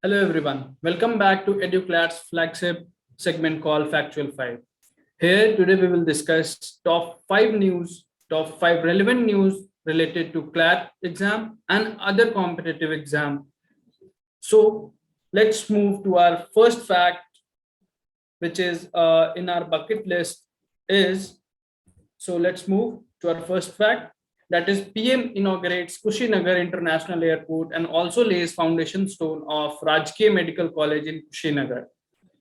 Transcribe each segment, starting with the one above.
Hello everyone, welcome back to EduClat's flagship segment called Factual 5. Here today we will discuss top 5 relevant news related to CLAT exam and other competitive exam. So let's move to our first fact, which is in our bucket list is, so let's move to our first fact, that is PM inaugurates Kushinagar International Airport and also lays foundation stone of Rajkiya Medical College in Kushinagar.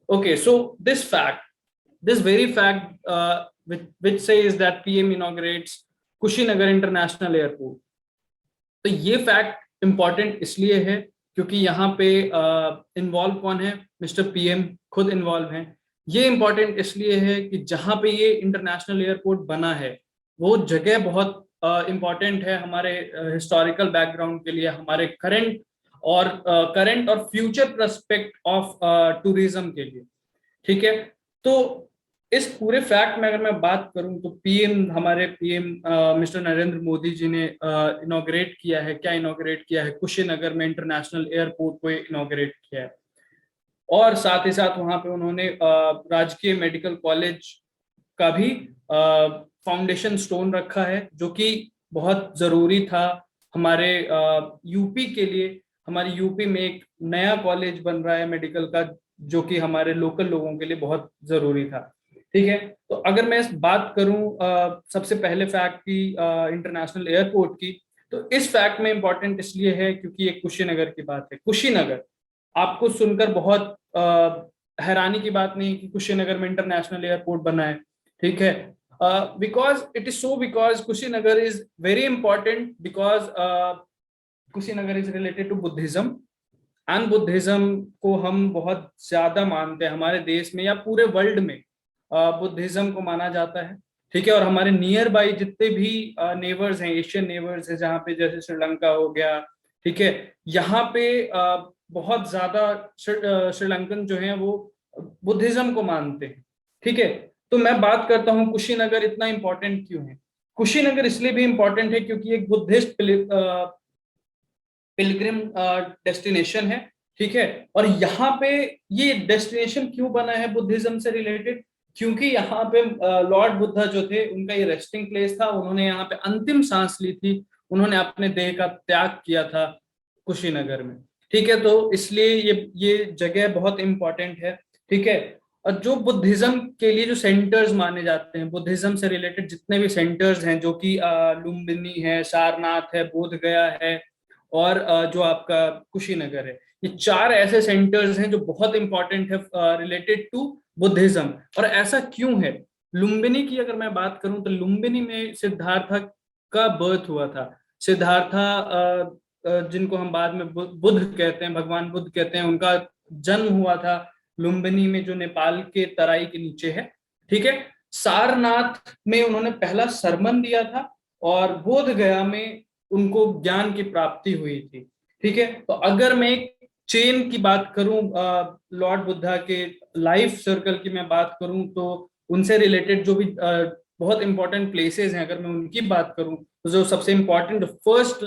Okay, so this very fact, which says that PM inaugurates Kushinagar International Airport. तो ये fact important इसलिए है क्योंकि यहाँ पे involve कौन है, mister PM खुद इन्वॉल्व हैं। ये इंपॉर्टेंट इसलिए है कि जहाँ पे ये इंटरनेशनल एयरपोर्ट बना है वो जगह बहुत इंपॉर्टेंट है हमारे हिस्टोरिकल बैकग्राउंड के लिए, हमारे करंट और फ्यूचर प्रोस्पेक्ट ऑफ टूरिज्म के लिए। ठीक है, तो इस पूरे फैक्ट में अगर मैं बात करूं तो हमारे पीएम मिस्टर नरेंद्र मोदी जी ने इनॉग्रेट किया है। क्या इनॉग्रेट किया है? कुशीनगर में इंटरनेशनल एयरपोर्ट को इनॉग्रेट किया है और साथ ही साथ वहां पे उन्होंने राजकीय मेडिकल कॉलेज का भी फाउंडेशन स्टोन रखा है, जो कि बहुत जरूरी था हमारे यूपी के लिए। हमारी यूपी में एक नया कॉलेज बन रहा है मेडिकल का, जो कि हमारे लोकल लोगों के लिए बहुत जरूरी था। ठीक है, तो अगर मैं बात करूं सबसे पहले फैक्ट की, इंटरनेशनल एयरपोर्ट की, तो इस फैक्ट में इंपॉर्टेंट इसलिए है क्योंकि ये कुशीनगर की बात है। कुशीनगर आपको सुनकर बहुत हैरानी की बात नहीं कि कुशीनगर में इंटरनेशनल एयरपोर्ट बना है। ठीक है, because Kushinagar is very important because Kushinagar is related to Buddhism and Buddhism को हम बहुत ज्यादा मानते हैं हमारे देश में या पूरे वर्ल्ड में। बुद्धिज्म को माना जाता है। ठीक है, और हमारे नियर बाई जितने भी नेबर्स हैं, एशियन नेबर्स है, जहाँ पे जैसे श्रीलंका हो गया, ठीक है, यहाँ पे बहुत ज्यादा श्रीलंकन जो हैं वो बुद्धिज्म को मानते हैं। ठीक है, तो मैं बात करता हूँ कुशीनगर इतना इंपॉर्टेंट क्यों है। कुशीनगर इसलिए भी इंपॉर्टेंट है क्योंकि एक बुद्धिस्ट पिलग्रिम डेस्टिनेशन है। ठीक है, और यहाँ पे ये डेस्टिनेशन क्यों बना है बुद्धिज्म से रिलेटेड? क्योंकि यहाँ पे लॉर्ड बुद्धा जो थे उनका ये रेस्टिंग प्लेस था। उन्होंने यहाँ पे अंतिम सांस ली थी, उन्होंने अपने देह का त्याग किया था कुशीनगर में। ठीक है, तो इसलिए ये जगह बहुत इंपॉर्टेंट है। ठीक है, और जो बुद्धिज्म के लिए जो सेंटर्स माने जाते हैं, बुद्धिज्म से रिलेटेड जितने भी सेंटर्स हैं, जो कि लुम्बिनी है, सारनाथ है, बोध गया है और जो आपका कुशीनगर है, ये 4 ऐसे सेंटर्स हैं जो बहुत इंपॉर्टेंट है रिलेटेड टू बुद्धिज्म। और ऐसा क्यों है? लुम्बिनी की अगर मैं बात करूं तो लुम्बिनी में सिद्धार्था का बर्थ हुआ था। सिद्धार्था जिनको हम बाद में बुद्ध कहते हैं, भगवान बुद्ध कहते हैं, उनका जन्म हुआ था लुम्बिनी में, जो नेपाल के तराई के नीचे है। ठीक है, सारनाथ में उन्होंने पहला सरमन दिया था और बोध गया में उनको ज्ञान की प्राप्ति हुई थी। ठीक है, तो अगर मैं एक चेन की बात करूं, लॉर्ड बुद्धा के लाइफ सर्कल की मैं बात करूं, तो उनसे रिलेटेड जो भी बहुत इंपॉर्टेंट प्लेसेस हैं, अगर मैं उनकी बात करूं तो जो सबसे इंपॉर्टेंट फर्स्ट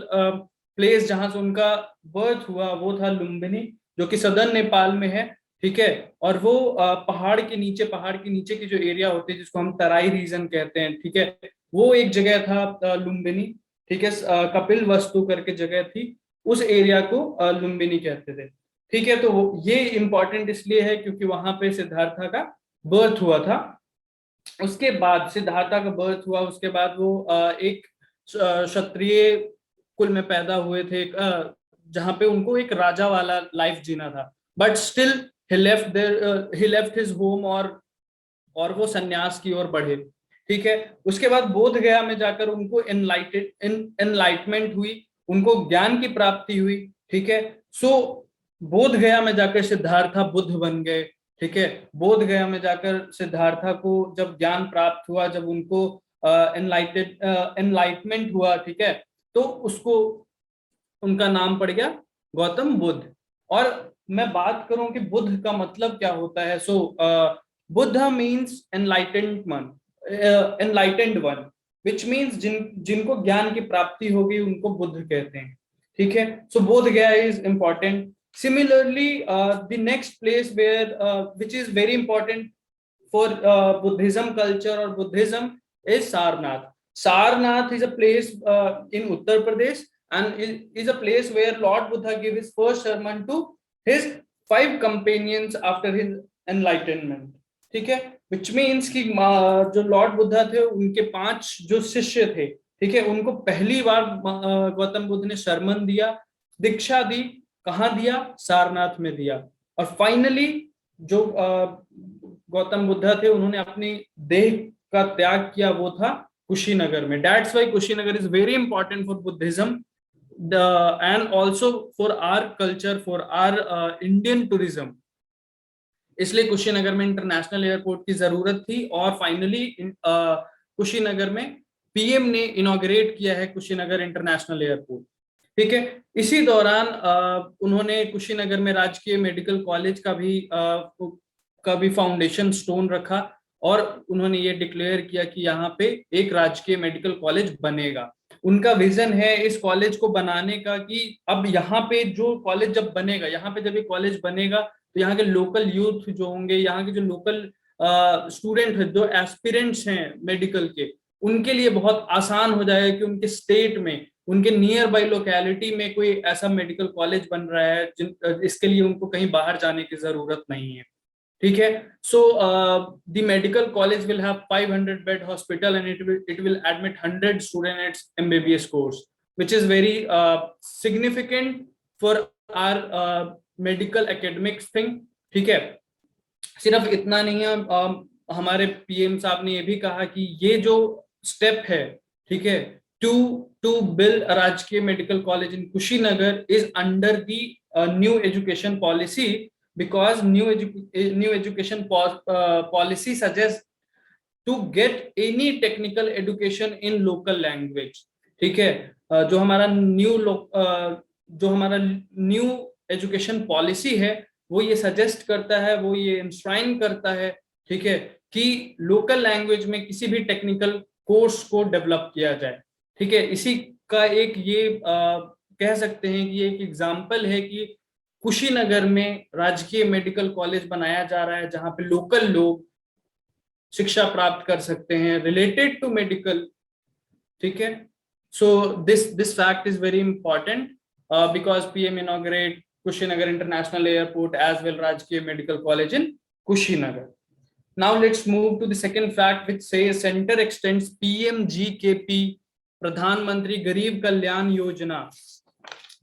प्लेस जहां से उनका बर्थ हुआ वो था लुम्बिनी, जो कि सदर्न नेपाल में है। ठीक है, और वो पहाड़ के नीचे की जो एरिया होती है जिसको हम तराई रीजन कहते हैं, ठीक है, वो एक जगह था लुम्बिनी। ठीक है, कपिल वस्तु करके जगह थी, उस एरिया को लुम्बिनी कहते थे। ठीक है, तो ये इंपॉर्टेंट इसलिए है क्योंकि वहां पे सिद्धार्था का बर्थ हुआ था। उसके बाद सिद्धार्था का बर्थ हुआ, उसके बाद वो एक क्षत्रिय कुल में पैदा हुए थे, जहां पे उनको एक राजा वाला लाइफ जीना था, but still he left his home और वो सन्यास की ओर बढ़े। ठीक है, उसके बाद बोध गया में जाकर उनको एनलाइटमेंट हुई, उनको ज्ञान की प्राप्ति हुई। ठीक है, सो बोध गया में जाकर सिद्धार्था बुद्ध बन गए। ठीक है, बोध गया में जाकर सिद्धार्था को जब ज्ञान प्राप्त हुआ, जब उनको एनलाइटमेंट हुआ, ठीक है, तो उसको उनका नाम पड़ गया गौतम बुद्ध। और मैं बात करूं कि बुद्ध का मतलब क्या होता है, so Buddha means enlightened one, which means जिनको ज्ञान की प्राप्ति होगी उनको बुद्ध कहते हैं। ठीक है, सो बोध गया is important. Similarly, the next place where which is very important for Buddhism culture or Buddhism is Sarnath. Sarnath is a place in Uttar Pradesh, and is a place where Lord Buddha gave his first sermon to his 5 companions after his enlightenment. ठीक है, which means कि जो Lord Buddha थे उनके 5 जो शिष्य थे, ठीक है, उनको पहली बार गौतम बुद्ध ने sermon दिया, दीक्षा दी, कहाँ दिया? सारनाथ में दिया। और फाइनली जो गौतम बुद्धा थे उन्होंने अपनी देह का त्याग किया, वो था कुशीनगर में। That's why Kushinagar is very important for Buddhism and also for our culture, for our Indian tourism. इसलिए कुशीनगर में इंटरनेशनल एयरपोर्ट की जरूरत थी, और फाइनली कुशीनगर में पीएम ने इनॉग्रेट किया है कुशीनगर इंटरनेशनल एयरपोर्ट। ठीक है, इसी दौरान उन्होंने कुशीनगर में राजकीय मेडिकल कॉलेज का भी फाउंडेशन स्टोन रखा, और उन्होंने ये डिक्लेयर किया कि यहाँ पे एक राजकीय मेडिकल कॉलेज बनेगा। उनका विजन है इस कॉलेज को बनाने का कि अब यहाँ पे जो कॉलेज जब बनेगा, यहाँ पे जब ये कॉलेज बनेगा तो यहाँ के लोकल यूथ जो होंगे, यहाँ के जो लोकल स्टूडेंट है, जो एस्पिरेंट्स हैं मेडिकल के, उनके लिए बहुत आसान हो जाएगा कि उनके स्टेट में, उनके नियर बाई लोकेलिटी में कोई ऐसा मेडिकल कॉलेज बन रहा है इसके लिए उनको कहीं बाहर जाने की जरूरत नहीं है। ठीक है, so the medical college will have 500 bed hospital and it will admit 100 students MBBS course, which is very significant for our medical academics thing. ठीक है, सिर्फ इतना नहीं है, हमारे पीएम साहब ने ये भी कहा कि ये जो स्टेप है, ठीक है, to build a Rajkiya Medical College in Kushinagar is under the new education policy, because new education policy suggests to get any technical education in local language। ठीक है, जो हमारा न्यू एजुकेशन पॉलिसी है वो ये सजेस्ट करता है, वो ये इंश्राइन करता है, ठीक है, कि लोकल लैंग्वेज में किसी भी टेक्निकल कोर्स को डेवलप किया जाए। ठीक है, इसी का एक ये कह सकते हैं कि एक एग्जाम्पल है कि कुशीनगर में राजकीय मेडिकल कॉलेज बनाया जा रहा है जहां पे लोकल लोग शिक्षा प्राप्त कर सकते हैं रिलेटेड टू मेडिकल। ठीक है, so this fact is very important because PM inaugurate Kushinagar International Airport as well Rajkiya Medical College in Kushinagar. Now let's move to the second fact, which says center extends PMGKP, Pradhan Mantri Garib Kalyan Yojana,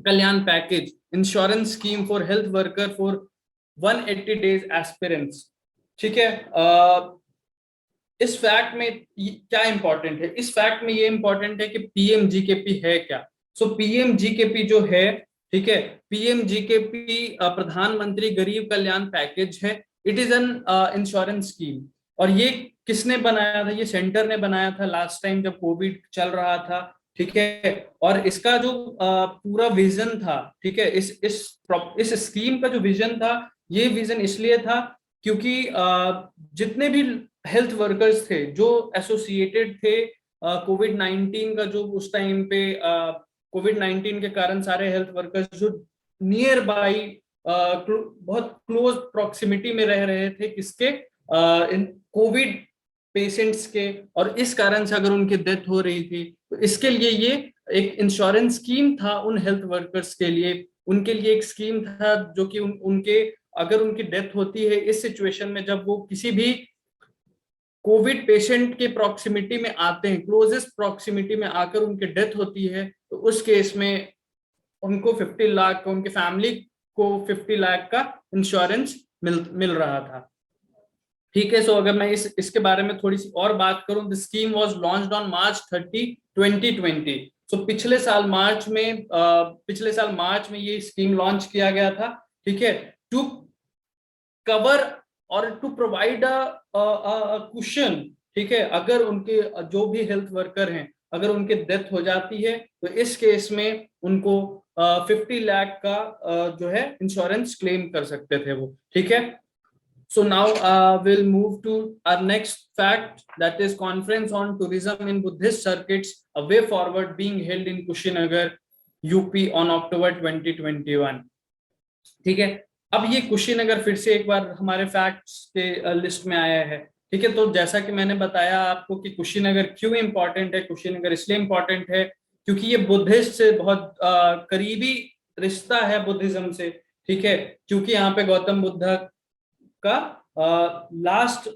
Kalyan Package, insurance scheme for health worker for 180 days aspirants। ठीक है, इस fact में क्या important है? इस fact में ये important है कि PMGKP है क्या। सो PMGKP जो है, ठीक है, PMGKP प्रधानमंत्री गरीब कल्याण पैकेज है। It is an insurance scheme, और ये किसने बनाया था? ये सेंटर ने बनाया था लास्ट टाइम जब कोविड चल रहा था। ठीक है, और इसका जो पूरा विजन था, ठीक है, इस स्कीम का जो विजन था, ये विजन इसलिए था क्योंकि जितने भी हेल्थ वर्कर्स थे जो एसोसिएटेड थे कोविड-19 का, जो उस टाइम पे कोविड-19 के कारण सारे हेल्थ वर्कर्स जो नियर बाई बहुत क्लोज प्रॉक्सिमिटी में रह रहे थे किसके, इन कोविड पेशेंट्स के, और इस कारण से अगर उनकी डेथ हो रही थी तो इसके लिए ये एक इंश्योरेंस स्कीम था उन हेल्थ वर्कर्स के लिए। उनके लिए एक स्कीम था जो कि उनके अगर उनकी डेथ होती है इस सिचुएशन में, जब वो किसी भी कोविड पेशेंट के प्रॉक्सिमिटी में आते हैं, क्लोजेस्ट प्रॉक्सिमिटी में आकर उनकी डेथ होती है, तो उस केस में उनको 50 लाख का, उनके फैमिली को 50 लाख का इंश्योरेंस मिल रहा था। ठीक है, सो अगर मैं इसके बारे में थोड़ी सी और बात करूं, the scheme was launched on March 30, 2020। सो पिछले साल मार्च में ये स्कीम लॉन्च किया गया था। ठीक है, टू कवर और टू प्रोवाइड अ कुशन। ठीक है, अगर उनके जो भी हेल्थ वर्कर हैं, अगर उनकी डेथ हो जाती है तो इस केस में उनको 50 लाख का जो है इंश्योरेंस क्लेम कर सकते थे वो। ठीक है, so now we'll move to our next fact, that is conference on tourism in Buddhist circuits, a way forward, being held in Kushinagar, UP on October 2021। ठीक है। अब ये कुशीनगर फिर से एक बार हमारे फैक्ट्स के लिस्ट में आया है। ठीक है, तो जैसा कि मैंने बताया आपको कि कुशीनगर क्यों इंपॉर्टेंट है, कुशीनगर इसलिए इंपॉर्टेंट है क्योंकि ये बुद्धिस्ट से बहुत करीबी रिश्ता है बुद्धिज्म से। ठीक है, क्योंकि यहाँ पे गौतम बुद्ध का लास्ट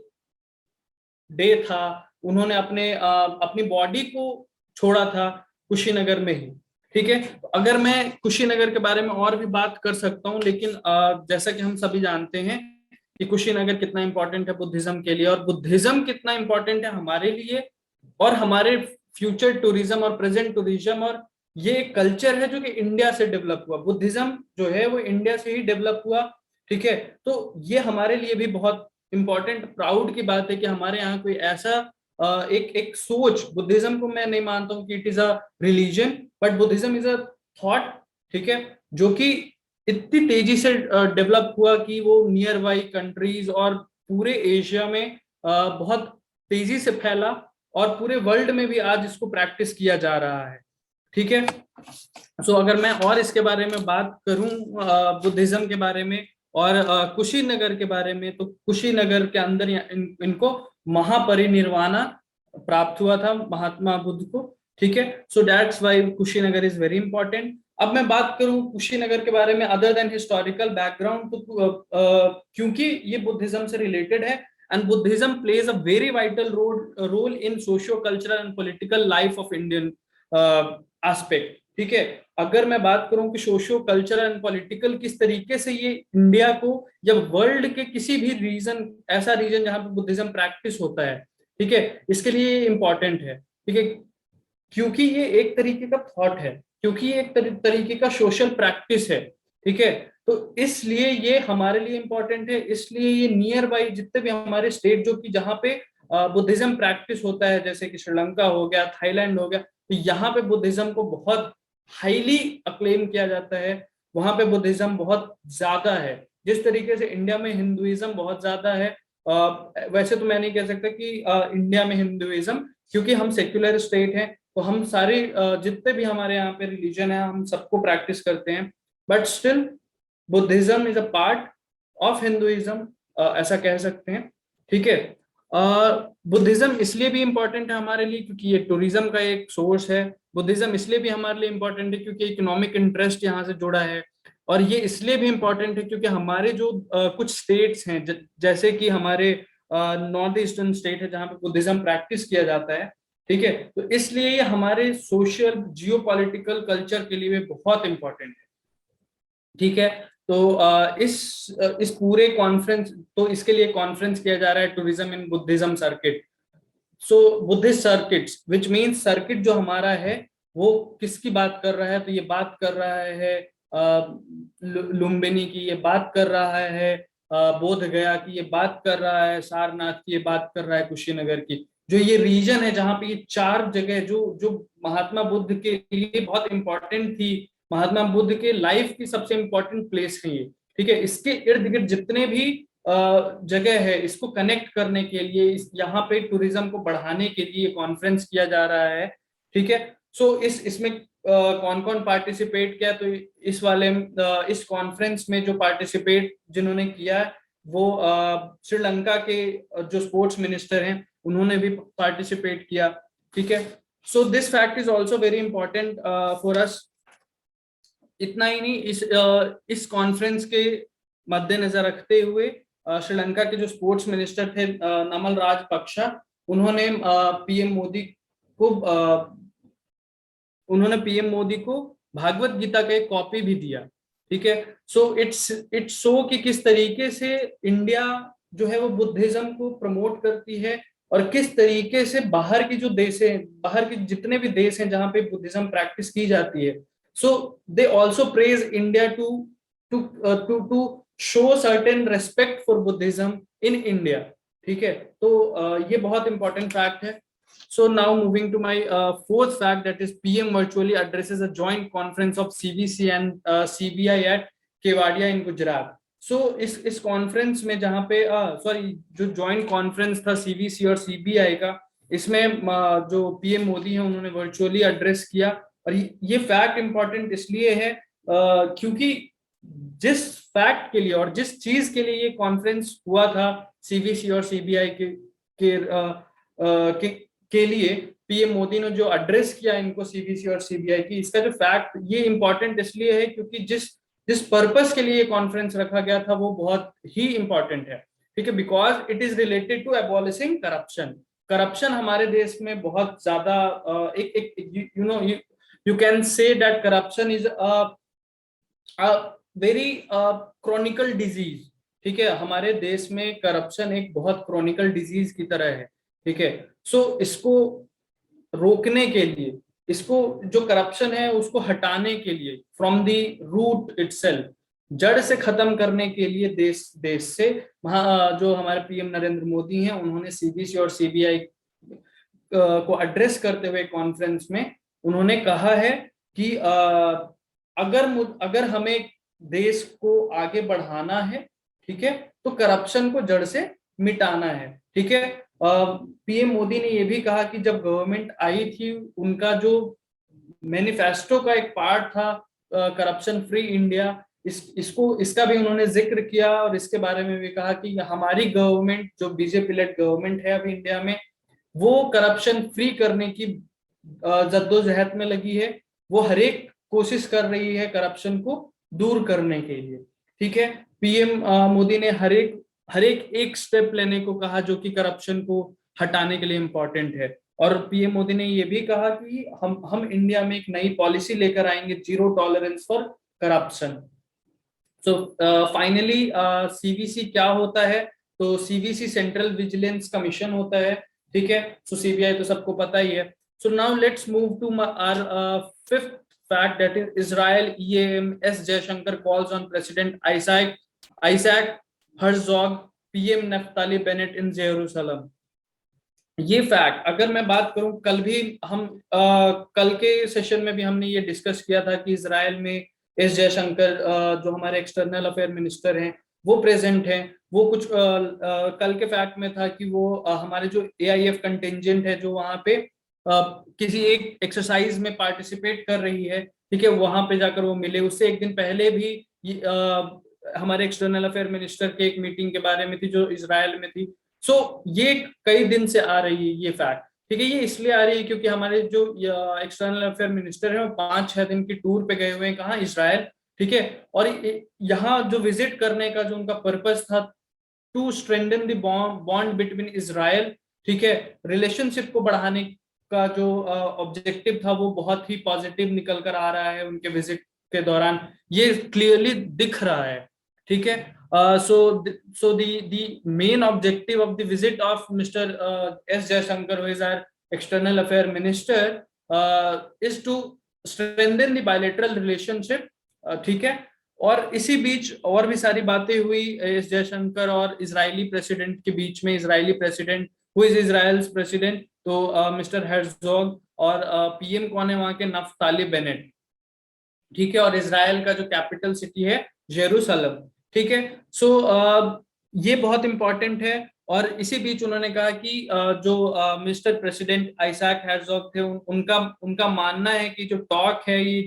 डे था, उन्होंने अपनी बॉडी को छोड़ा था कुशीनगर में ही। ठीक है, तो अगर मैं कुशीनगर के बारे में और भी बात कर सकता हूँ, लेकिन जैसा कि हम सभी जानते हैं कि कुशीनगर कितना इंपॉर्टेंट है बुद्धिज्म के लिए, और बुद्धिज्म कितना इंपॉर्टेंट है हमारे लिए और हमारे फ्यूचर टूरिज्म और प्रेजेंट टूरिज्म। और ये एक कल्चर है जो कि इंडिया से डेवलप हुआ, बुद्धिज्म जो है वो इंडिया से ही डेवलप हुआ। ठीक है, तो ये हमारे लिए भी बहुत इंपॉर्टेंट प्राउड की बात है कि हमारे यहाँ कोई ऐसा एक एक सोच, बुद्धिज्म को मैं नहीं मानता हूँ कि it is a religion, but Buddhism is a thought. ठीक है, जो कि इतनी तेजी से डेवलप हुआ कि वो नियर बाई कंट्रीज और पूरे एशिया में बहुत तेजी से फैला, और पूरे वर्ल्ड में भी आज इसको प्रैक्टिस किया जा रहा है। ठीक है, सो अगर मैं और इसके बारे में बात करूं बुद्धिज्म के बारे में और कुशीनगर के बारे में, तो कुशीनगर के अंदर इनको महापरिनिर्वाणा प्राप्त हुआ था महात्मा बुद्ध को। ठीक है, so that's why Kushinagar is very important. अब मैं बात करूं कुशीनगर के बारे में अदर देन हिस्टोरिकल बैकग्राउंड, तो क्योंकि ये बुद्धिज्म से रिलेटेड है, and Buddhism plays a very vital role in socio cultural and political life of Indian aspect. ठीक है, अगर मैं बात करूं कि सोशियो कल्चरल एंड पॉलिटिकल किस तरीके से ये इंडिया को या वर्ल्ड के किसी भी रीजन, ऐसा रीजन जहां पे बुद्धिज्म प्रैक्टिस होता है, ठीक है, इसके लिए इंपॉर्टेंट है। ठीक है, क्योंकि ये एक तरीके का थॉट है, क्योंकि ये एक तरीके का सोशल प्रैक्टिस है। ठीक है, तो इसलिए ये हमारे लिए इंपॉर्टेंट है, इसलिए ये नियर बाई जितने भी हमारे स्टेट जो कि जहाँ पे बुद्धिज्म प्रैक्टिस होता है, जैसे कि श्रीलंका हो गया, थाईलैंड हो गया, तो यहाँ पे बुद्धिज्म को बहुत हाईली अक्लेम किया जाता है, वहां पे बुद्धिज्म बहुत ज्यादा है। जिस तरीके से इंडिया में हिंदुइज्म बहुत ज्यादा है, वैसे तो मैं नहीं कह सकता कि इंडिया में हिंदुइज्म, क्योंकि हम सेक्युलर स्टेट हैं, तो हम सारे जितने भी हमारे यहाँ पे रिलीजन है हम सबको प्रैक्टिस करते हैं, but still Buddhism is a part of Hinduism, ऐसा कह सकते हैं। ठीक है, बुद्धिज्म इसलिए भी इंपॉर्टेंट है हमारे लिए क्योंकि ये टूरिज्म का एक सोर्स है। बुद्धिज्म इसलिए भी हमारे लिए इंपॉर्टेंट है क्योंकि इकोनॉमिक इंटरेस्ट यहाँ से जुड़ा है। और ये इसलिए भी इंपॉर्टेंट है क्योंकि हमारे जो कुछ स्टेट्स हैं, जैसे कि हमारे नॉर्थ ईस्टर्न स्टेट है जहाँ पे बुद्धिज्म प्रैक्टिस किया जाता है। ठीक है, तो इसलिए ये हमारे सोशल जियो पॉलिटिकल कल्चर के लिए भी बहुत इंपॉर्टेंट है। ठीक है, तो इस पूरे कॉन्फ्रेंस, तो इसके लिए कॉन्फ्रेंस किया जा रहा है tourism in Buddhism circuit. So Buddhist circuits which means circuit जो हमारा है वो किसकी बात कर रहा है, तो ये बात कर रहा है लुम्बिनी की, ये बात कर रहा है बोध गया की, ये बात कर रहा है सारनाथ की, ये बात कर रहा है कुशीनगर की। जो ये रीजन है जहाँ पे ये चार जगह जो जो महात्मा बुद्ध के लिए बहुत इंपॉर्टेंट थी, महात्मा बुद्ध के लाइफ की सबसे इंपॉर्टेंट प्लेस है ये। ठीक है, इसके इर्द गिर्द जितने भी जगह है, इसको कनेक्ट करने के लिए, यहाँ पे टूरिज्म को बढ़ाने के लिए कॉन्फ्रेंस किया जा रहा है। ठीक है, सो इसमें कौन कौन पार्टिसिपेट किया, तो इस कॉन्फ्रेंस में जो पार्टिसिपेट जिन्होंने किया वो श्रीलंका के जो स्पोर्ट्स मिनिस्टर हैं उन्होंने भी पार्टिसिपेट किया। ठीक है, so this fact is also very important for us. इतना ही नहीं, इस कॉन्फ्रेंस के मद्देनजर रखते हुए श्रीलंका के जो स्पोर्ट्स मिनिस्टर थे नमल राजपक्षा, उन्होंने पीएम मोदी को भागवत गीता का एक कॉपी भी दिया। ठीक है, सो इट्स शो कि किस तरीके से इंडिया जो है वो बुद्धिज्म को प्रमोट करती है, और किस तरीके से बाहर की जो देश है, बाहर के जितने भी देश हैं जहां पे बुद्धिज्म प्रैक्टिस की जाती है, so they also praise India to show certain respect for Buddhism in India. ठीक है, तो ये बहुत इंपॉर्टेंट फैक्ट है। So now moving to my fourth fact, that is PM virtually addresses a joint conference of CVC and CBI at Kevadia in Gujarat. So इस conference में जहाँ पे सॉरी जो जॉइंट कॉन्फ्रेंस था CVC और CBI का, इसमें जो PM मोदी हैं उन्होंने वर्चुअली एड्रेस किया। और ये फैक्ट इंपॉर्टेंट इसलिए है क्योंकि जिस फैक्ट के लिए और जिस चीज के लिए ये कॉन्फ्रेंस हुआ था सीवीसी और सीबीआई के लिए, पीएम मोदी ने जो एड्रेस किया इनको सीवीसी और सीबीआई की, इसका जो फैक्ट ये इंपॉर्टेंट इसलिए है क्योंकि जिस जिस पर्पस के लिए ये कॉन्फ्रेंस रखा गया था वो बहुत ही इंपॉर्टेंट है, ठीक है, because it is related to abolishing corruption. Corruption हमारे देश में बहुत ज्यादा एक you know you can say that corruption is very chronical disease, ठीक है, हमारे देश में करप्शन एक बहुत क्रॉनिकल डिजीज की तरह है, ठीक है। सो इसको रोकने के लिए, इसको जो करप्शन है उसको हटाने के लिए, फ्रॉम द रूट इटसेल्फ, जड़ से खत्म करने के लिए देश देश से जो हमारे पीएम नरेंद्र मोदी हैं उन्होंने सीबीसी और सीबीआई को एड्रेस करते हुए कॉन्फ्रेंस में उन्होंने कहा है कि अगर हमें देश को आगे बढ़ाना है, ठीक है, तो करप्शन को जड़ से मिटाना है, ठीक है। पीएम मोदी ने यह भी कहा कि जब गवर्नमेंट आई थी उनका जो मैनिफेस्टो का एक पार्ट था करप्शन फ्री इंडिया, इसका भी उन्होंने जिक्र किया और इसके बारे में भी कहा कि हमारी गवर्नमेंट जो बीजेपी लेड गवर्नमेंट है अभी इंडिया में, वो करप्शन फ्री करने की जद्दोजहद में लगी है, वो हर एक कोशिश कर रही है करप्शन को दूर करने के लिए, ठीक है। पीएम मोदी ने हर एक स्टेप लेने को कहा जो कि करप्शन को हटाने के लिए इम्पोर्टेंट है। और पीएम मोदी ने यह भी कहा कि हम इंडिया में एक नई पॉलिसी लेकर आएंगे, zero tolerance for corruption. So finally CVC क्या होता है, तो सीवीसी सेंट्रल विजिलेंस कमीशन होता है, ठीक है। सो सीबीआई तो सबको पता ही है। So now let's move to our fifth fact, that is Israel EAM S Jaishankar calls on President Isaac Herzog, PM Naftali Bennett in Jerusalem। ये फैक्ट अगर मैं बात करूं, कल भी हम कल के सेशन में भी हमने ये डिस्कस किया था कि इजराइल में एस जयशंकर जो हमारे एक्सटर्नल अफेयर मिनिस्टर हैं वो प्रेजेंट हैं। वो कुछ कल के फैक्ट में था कि वो हमारे जो एआईएफ कंटिंजेंट है जो वहां पे किसी एक एक्सरसाइज में पार्टिसिपेट कर रही है, ठीक है, वहां पे जाकर वो मिले। उससे एक दिन पहले भी हमारे एक्सटर्नल अफेयर मिनिस्टर के एक मीटिंग के बारे में थी जो इजराइल में थी। सो ये कई दिन से आ रही है ये फैक्ट, ठीक है। ये इसलिए आ रही है क्योंकि हमारे जो एक्सटर्नल अफेयर मिनिस्टर हैं वो 5-6 दिन की टूर पे गए हुए हैं, कहाँ, इजराइल, ठीक है। और यहाँ जो विजिट करने का जो उनका पर्पस था, to strengthen the bond between Israel, ठीक है, रिलेशनशिप को बढ़ाने का जो ऑब्जेक्टिव था वो बहुत ही पॉजिटिव निकल कर आ रहा है उनके विजिट के दौरान, ये क्लियरली दिख रहा है, ठीक है। So the main objective of the visit of Mr. S. Jaishankar, who is our external affair minister, is to strengthen the bilateral relationship, ठीक है। और इसी बीच और भी सारी बातें हुई एस जयशंकर और इजरायली प्रेसिडेंट के बीच में। Israeli president, who is Israel's president, तो मिस्टर हेर्ज़ोग, और पीएम कौन है वहां के, नफ्ताली बेनेट, ठीक है। और इजराइल का जो कैपिटल सिटी है जेरूसलम, ठीक है। सो ये बहुत इंपॉर्टेंट है। और इसी बीच उन्होंने कहा कि जो मिस्टर प्रेसिडेंट आइजैक हेर्ज़ोग थे उनका उनका मानना है कि जो टॉक है, ये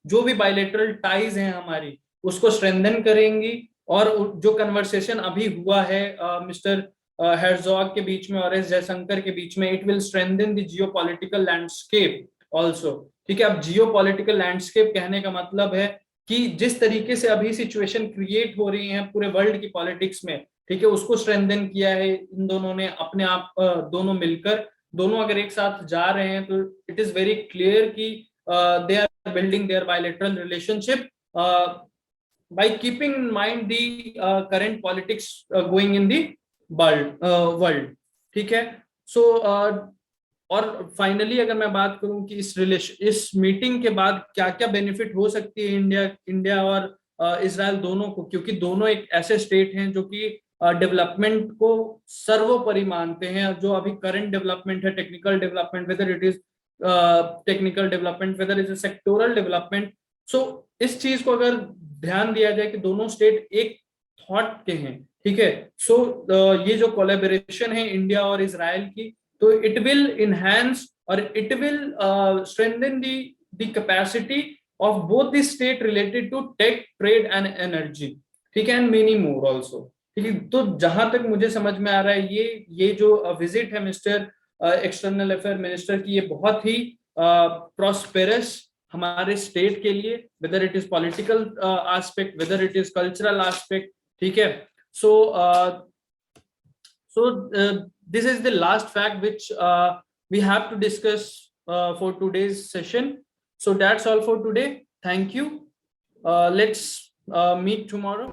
जो भी बायलैटरल टाइज हैं हमारी, उसको स्ट्रेंथन करेंगी। और जो कन्वर्सेशन अभी हुआ है मिस्टर हेर्ज़ोग के बीच में और एस जयशंकर के बीच में, it will strengthen the geopolitical landscape also, ठीक है। अब जियोपॉलिटिकल लैंडस्केप कहने का मतलब है कि जिस तरीके से अभी सिचुएशन क्रिएट हो रही है पूरे वर्ल्ड की पॉलिटिक्स में, ठीक है, उसको स्ट्रेंथन किया है इन दोनों ने अपने आप, दोनों मिलकर, दोनों अगर एक साथ जा रहे हैं तो इट इज वेरी क्लियर कि they are building their bilateral relationship by keeping in mind the current politics going in the world, ठीक है। सो और फाइनली अगर मैं बात करूं कि इस मीटिंग के बाद क्या क्या बेनिफिट हो सकती है इंडिया और इजराइल दोनों को, क्योंकि दोनों एक ऐसे स्टेट हैं जो कि डेवलपमेंट को सर्वोपरि मानते हैं। जो अभी करंट डेवलपमेंट है, technical development, whether it is technical development, whether it is sectoral development, so इस चीज को अगर ध्यान दिया जाए कि दोनों स्टेट एक थॉट के हैं, ठीक है। सो ये जो कोलैबोरेशन है इंडिया और इजराइल की, तो इट विल इनहैंस और it will strengthen the capacity of both the state related to tech, trade and energy, ठीक है, and many more also, ठीक है। तो जहां तक मुझे समझ में आ रहा है ये जो विजिट है मिस्टर एक्सटर्नल अफेयर मिनिस्टर की, ये बहुत ही प्रॉस्पेरस हमारे स्टेट के लिए, weather it is political aspect, weather it is cultural aspect, ठीक है। सो this is the last fact which we have to discuss for today's session. So that's all for today. Thank you. Let's meet tomorrow.